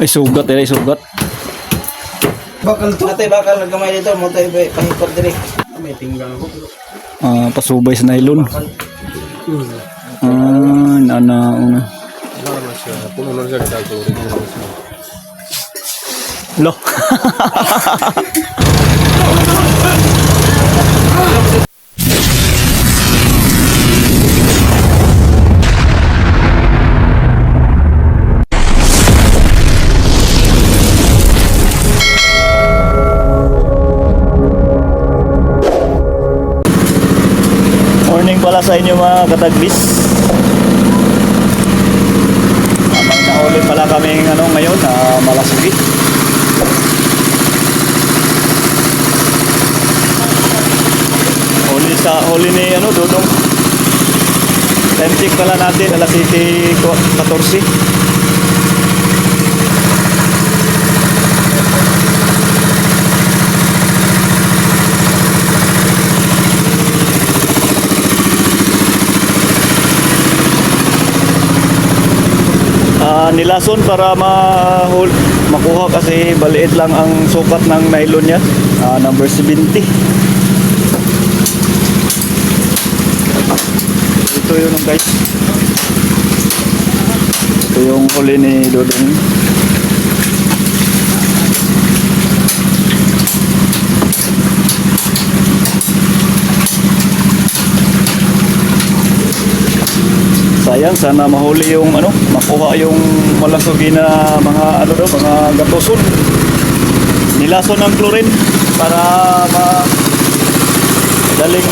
Ay sugat, ay sugat. Bakal to. Ate, bakal nagamay dito. Mo tayo pahipad diri. May tinggal ko. Pasubay sa nylon. Una. Puno na siya kita ko. Lo. Morning pala sa inyo mga katagbis. Habang nahuli pala kami ngayon malasugi. Huli ni Dudong. Time check pala natin alas 7:14. Nilason para makuha kasi baliit lang ang sukat ng nylon niya, number 70. Ito yun guys, ito yung huli ni Dudong. Sayang, sana mahuli yung makuha yung malasugi na mga mga gatoson. Nilason ng chlorine para daling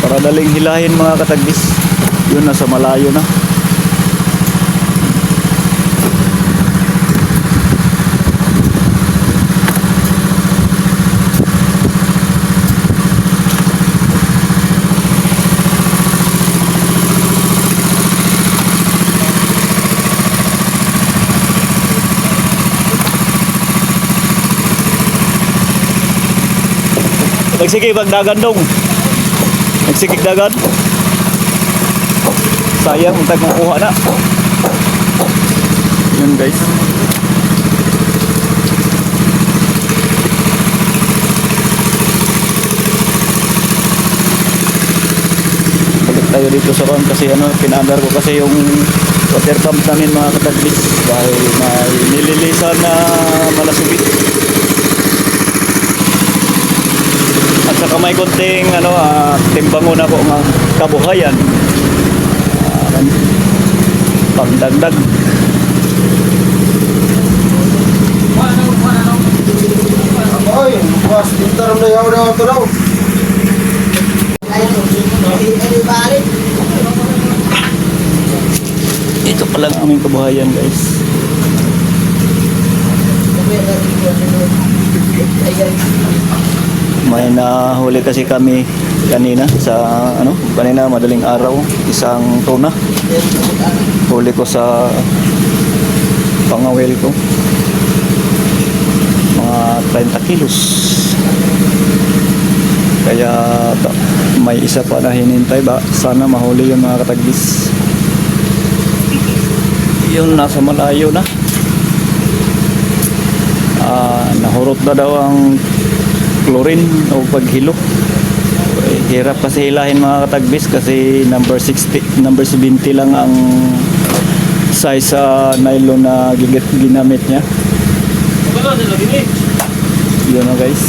para daling hilahin mga katagbis. Yun, nasa malayo na. Nagsikig dagan dong. Nagsikig dagan. Sayang untag makuha na. Yun guys. Balik tayo dito sa kon kasi pinaandar ko kasi yung water pump namin mga katagbis dahil may nililisan na malasugi. At saka may konting timbango na po ng kabuhayan, pangdagdag. Oy, bukas pintar na yaw daw to daw. Ito pala ang aming kabuhayan guys. May nahuli kasi kami kanina kanina madaling araw, isang tuna. Huli ko sa pangawil ko. Mga 30 kilos. Kaya may isa pa na hinintay ba? Sana mahuli yung mga katagbis. Yun, nasa malayo na. Nahurot na daw ang chlorine o paghilo. Hirap kasi hilahin mga katagbis kasi number 70 lang ang size sa nylon na ginamit niya. Yun na guys.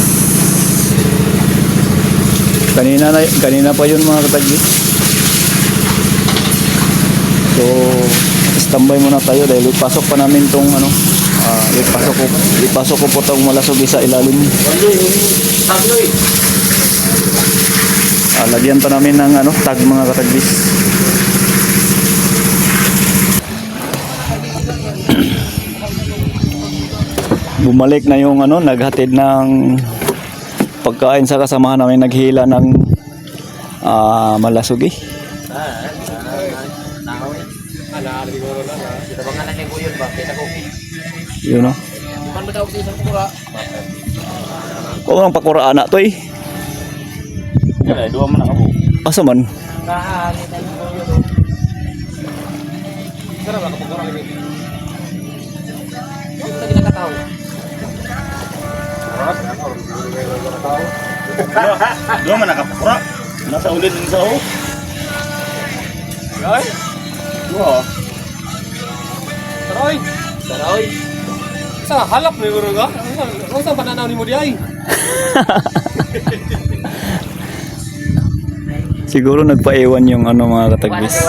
Kanina pa yun mga katagbis. So standby muna tayo dahil ipasok pa namin tong ipasok ko po itong malasugi sa ilalim. Lagyan pa namin ng tag mga katagbis. Bumalik na yung naghatid ng pagkain sa kasamahan namin, naghila ng malasugi. Yun o. Kung ang pakura anak to Dua man ako. Asa man? Dua man nakapura. Nasa ulit ng sao. Ay, Dua. taroy. Daroy. Sa halap ni guru ka? Ano sa pananaw ni mo di ay? Siguro nagpaiwan yung ano mga katagbis.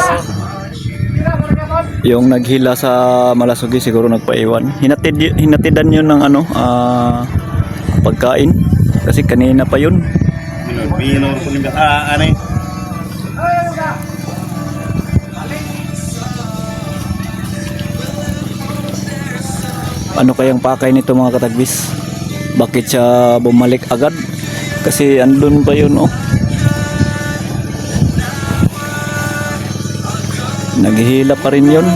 Yung naghila sa Malasugi siguro nagpaiwan. Hinatidan yun ng ano, pagkain. Kasi kanina pa yun. Minor ko ning ano eh. Ano kayang pakay nito mga katagbis? Bakit siya bumalik agad? Kasi andun pa yun oh. Naghihila pa rin yun.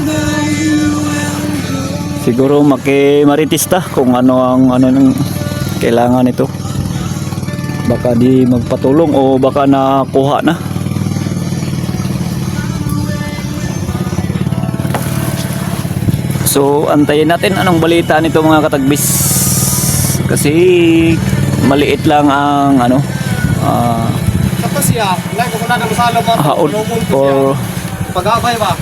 Siguro makimaritista kung ano ang ano ng kailangan nito. Baka di magpatulong o baka nakuha na. So antayin natin anong balita nito mga katagbis. Kasi maliit lang ang ano Tapos siya, like kung na masalo ba? haon or Pag-abay ba?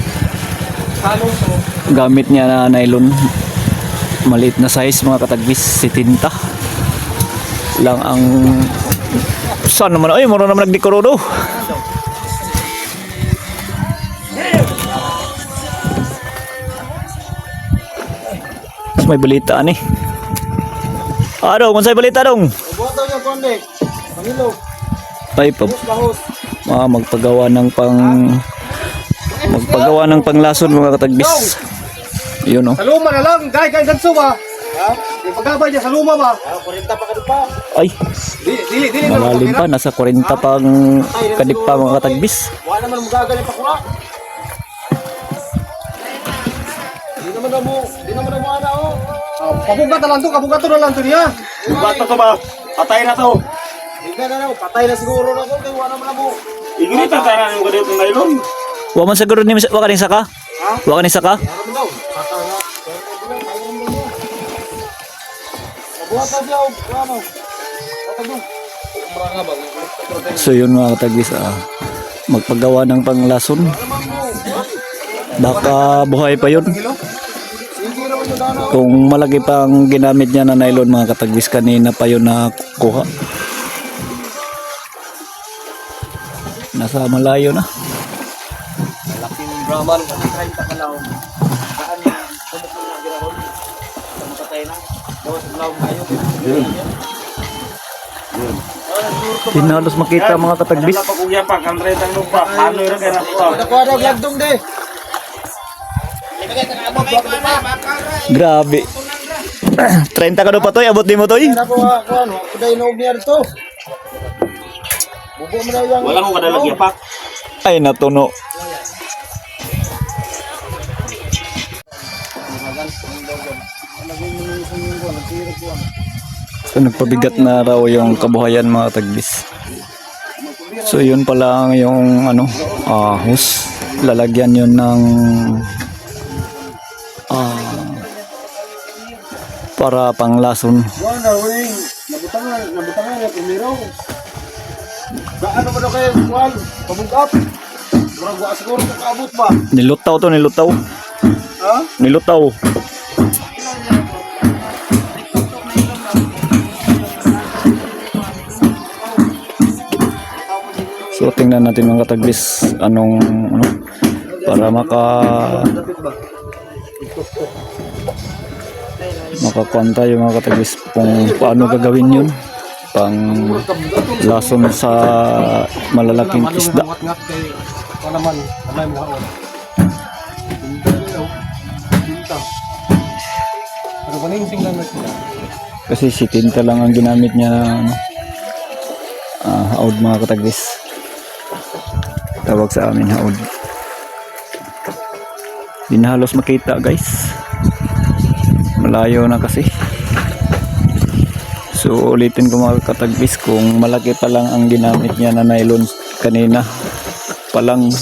Salo to. gamit niya na nylon. Maliit na size mga katagbis, 70 lang ang saan naman ay mura naman nagdekorodo. May balita ni. Ano, kung sa'y balita dong? Boto niya konde. Pangilo. Ay, Bahos. magpagawa ng panglason mga katagbis. Yun oh. Sa luma na lang, guys, ganso ba? Ha? Pag-abay niya sa luma ba? 40 pa kadpa. Ay, Dili na malalim pa, nasa 40 pang kadip pa mga katagbis. Wa naman magagaling pa kuha. Di naman mo ana oh. Kabugat na lang to niya. Bugat na to ba? Patay na to. Hindi na patay na siguro na to, kaya wala naman mo. Igini tataran yung ganito ngayon. Wa man siguro ni wa kaning saka? Wa kaning saka? Ano daw? Buhat na siya ano. So yun mga katagbis, magpagawa ng panglason. Baka buhay pa yun. Kung malaki pang ginamit niya na nylon mga katagbis, kanina pa yun nakuha. Nasa malayo na. Malaking Brahman, 30 ka lang. Saan yung kumot mo na ginahon? Sa matatay na. Daw sa laong kayo. Hinalos makita mga katagbis. Pag ugya pa kan retang lupa. Ano ra kaya na. Nakuha daw gagdong de. Grabe. 30 ka daw pa toy, abot di mo toy. Ako ano, kuday na niya dito. Bubo mo daw yung Wala ko kadalag yapak. Ay natuno. So nagpabigat na raw yung kabuhayan mga katagbis. So yun pala yung ano, hose. Lalagyan yun ng para panglason. Wala, wing. Nabutangan ya primero. Gaano ba daw kayo kuan? Pabugap. Murag wa siguro ko kaabot ba? Nilutaw to, nilutaw. Ha? Nilutaw. So tingnan natin mga katagbis anong ano para makakwanta yung mga katagbis kung paano gagawin yun pang lason sa malalaking isda. Ngat kay panaman, alay mo haon. Tinta. Ano ba ning singlan na sila? Kasi si tinta lang ang ginamit niya na ano, haod mga katagbis. Tawag sa amin haod. Di na halos makita guys. Malayo na kasi. So ulitin ko mga katagbis, kung malaki pa lang ang ginamit niya na nylon kanina palang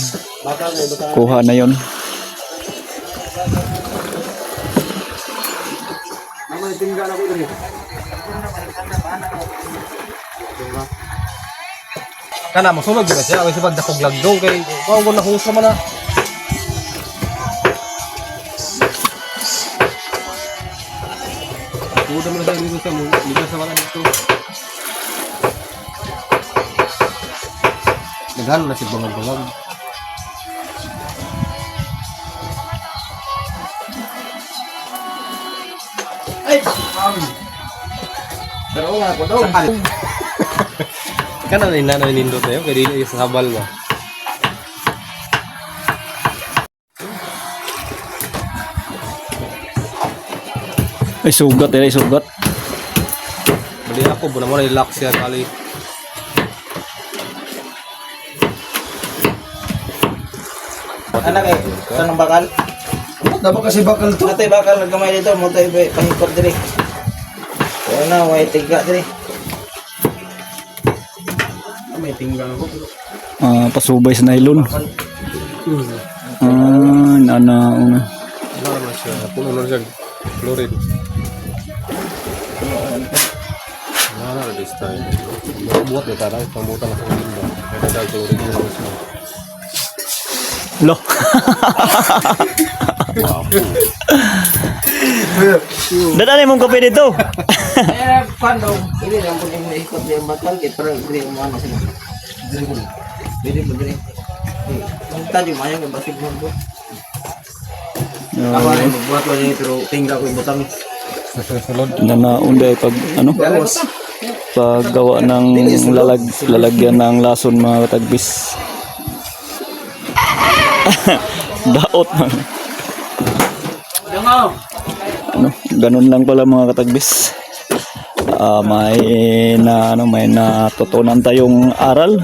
kuha na yon. Kana masulog gyud siya, away sa pagdakog lagdong kay kung na hus naman na. Udah mo na tayo dito sa mo, dito sa mga dito. Nagano na si bangag-bangag. Pero nga ko daw. Kana ni nanay nindot na yun, kaya dili sa habal mo. Ay sugat, ay sugat. Bali ako, buna mo relax siya kali. Anak eh, saan ang bakal? Dapat kasi bakal to. Natay bakal gamay dito, mo tayo pahikot diri. Wala na, may tiga diri. May tinggal ko. Pasubay sa nylon. Una. Ano naman siya, puno na siya. Chlorine. Wala na this time. Buat ya tarang, pembuatan langsung limbah. Ada chlorine naman siya. Lo. Dadali mong kape dito. Eh, paano? Pwede lang po yung ikot yung bakal, kaya parang diri mo ano sila. Pwede po diri. Ang tadyo, mayo yung basig mo po. Ako na buhat ko niya, pero tingga ko yung butang. Nanaunda pag ano? Paggawa ng lalagyan ng lason mga katagbis. Daot man. Ano, ganun lang pala mga katagbis. May natutunan tayong aral.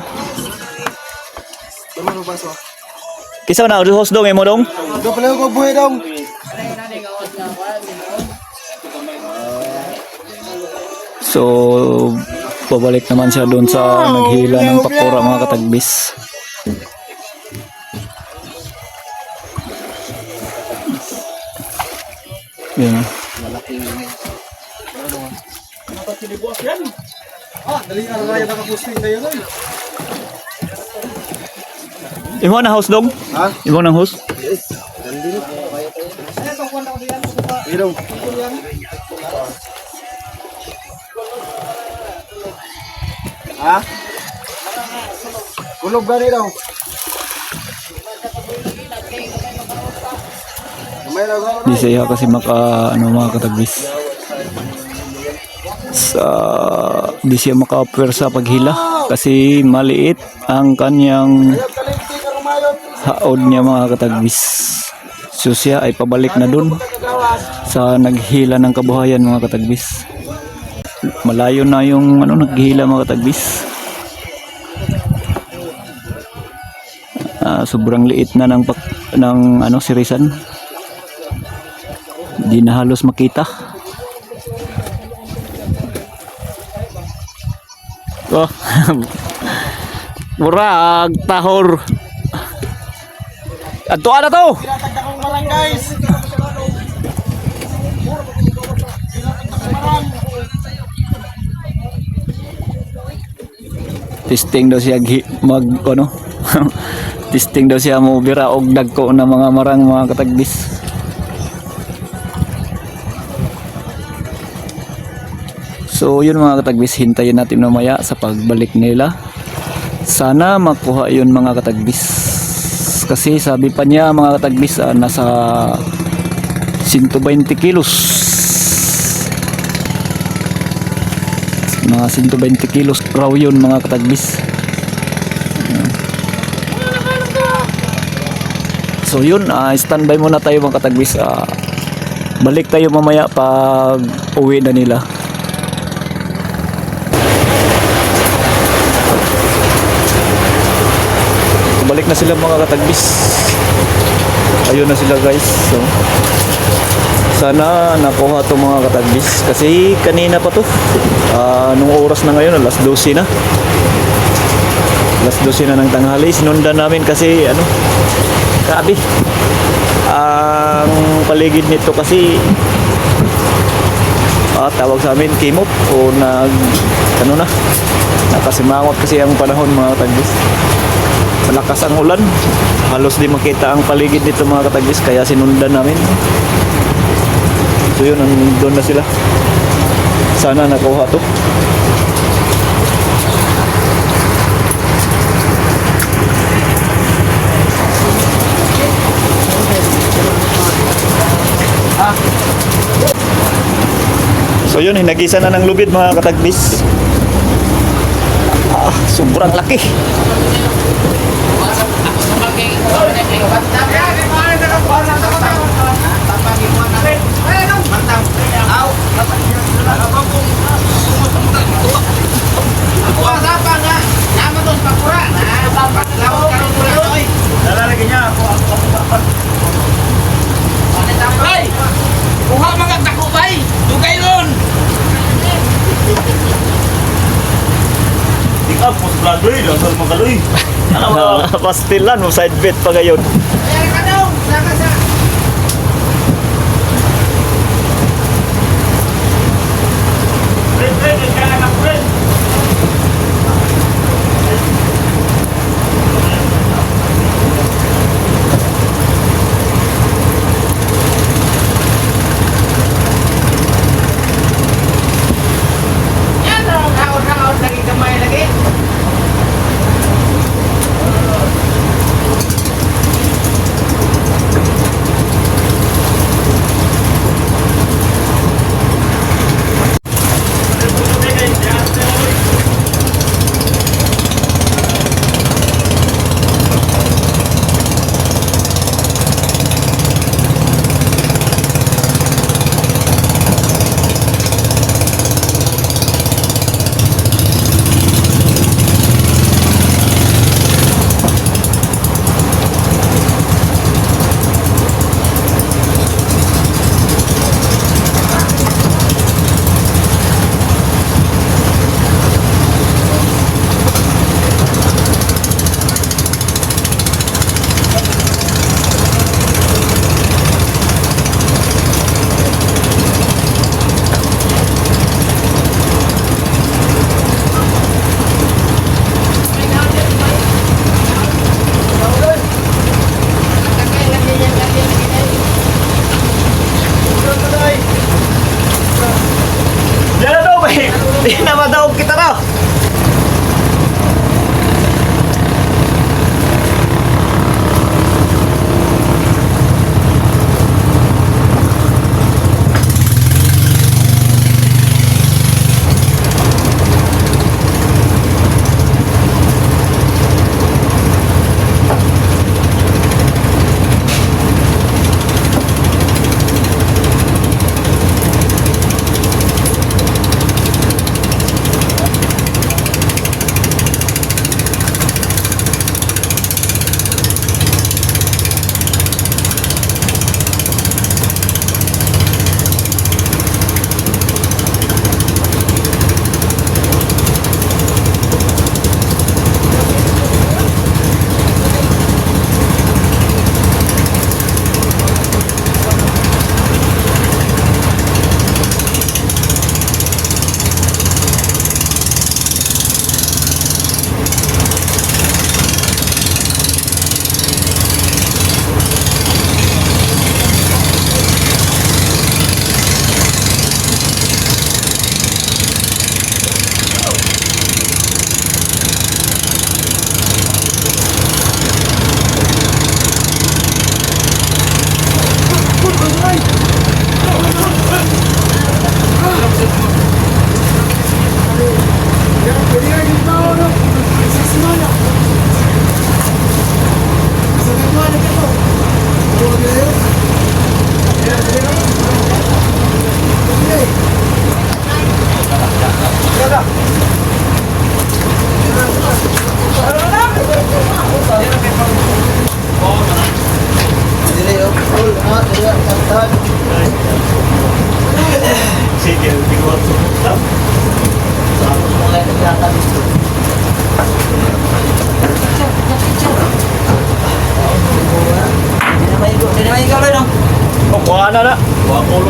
Kisa na host dong mo dong. Do pala ko buhay dong. So babalik naman siya doon sa naghila ng pakura mga katagbis. Yan. Dali na raya naka-posting kayo nun. Imo na host dong? Ha? Imo na host? Irong. Ha? Kulog gani daw. Di siya kasi mga katagbis. Di siya maka-offer paghila kasi maliit ang kanyang haod niya mga katagbis. So siya ay pabalik na dun sa naghila ng kabuhayan mga katagbis. Malayo na yung naghila mga katagbis. Sobrang liit na ng sirisan. Di na halos makita. Oh. Murag tahor. Ato ana to. Testing daw siya testing daw siya mo bira og dagko na mga marang mga katagbis. So yun mga katagbis, hintayin natin mamaya sa pagbalik nila. Sana makuha yun mga katagbis. Kasi sabi pa niya mga katagbis, nasa 120 kilos. Mga 120 kilos raw yun mga katagbis. So yun, standby muna tayo mga katagbis. Balik tayo mamaya pag uwi na nila. Balik na sila mga katagbis. Ayun na sila guys. So Sana nakuha to mga katagbis. Kasi kanina pa to. Nung oras na ngayon, alas 12 na. Alas 12 na ng tanghali. Sinundan namin kasi ano, grabe. Ang paligid nito kasi tawag sa amin kimot o nakasimangot kasi ang panahon mga katagbis. Malakas ang ulan, halos di makita ang paligid nito mga katagbis, kaya sinundan namin. So yun, doon na sila. Sana nakuha to. So yun, hinagisa na ng lubid mga katagbis. Sobrang laki. Kuha mga takubay, dugay ron. Ikaw, post vlogger, langsung magaloy. Pastilan mo side bet pa ngayon. Ayan ka daw, saka sa. Yan daw, kaot-kaot lagi kamay lagi.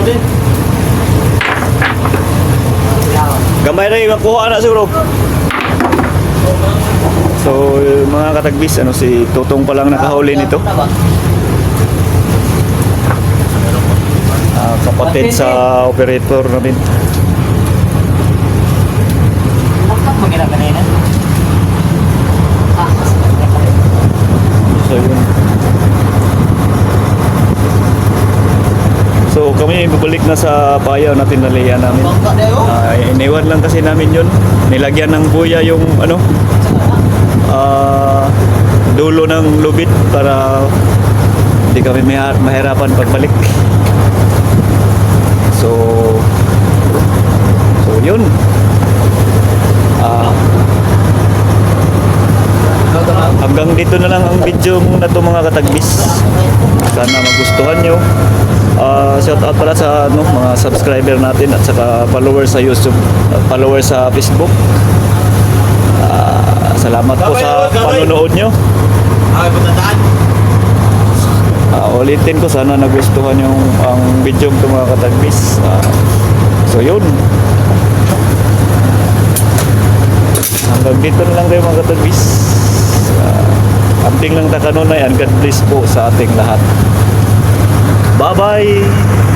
din. Gamay na yung makuha na siguro. So, mga katagbis, ano, si Tutong pa lang nakahuli nito. Kapatid sa operator namin. So, yun. So, kami babalik na sa payaw na tinalian namin. Iniwan lang kasi namin yun. Nilagyan ng buya yung ano, dulo ng lubid para hindi kami mahirapan pagbalik. So yun. Hanggang dito na lang ang video na to mga katagbis. Sana magustuhan nyo. Shout out pala sa ano, mga subscriber natin at saka followers sa YouTube, followers sa Facebook. Salamat po sa panonood nyo. Ay, patataan. Ulitin ko, sana nagustuhan yung ang video ko mga katagbis. So yun. Hanggang dito na lang kayo mga katagbis. Amping lang takanunay and God bless po sa ating lahat. Bye-bye!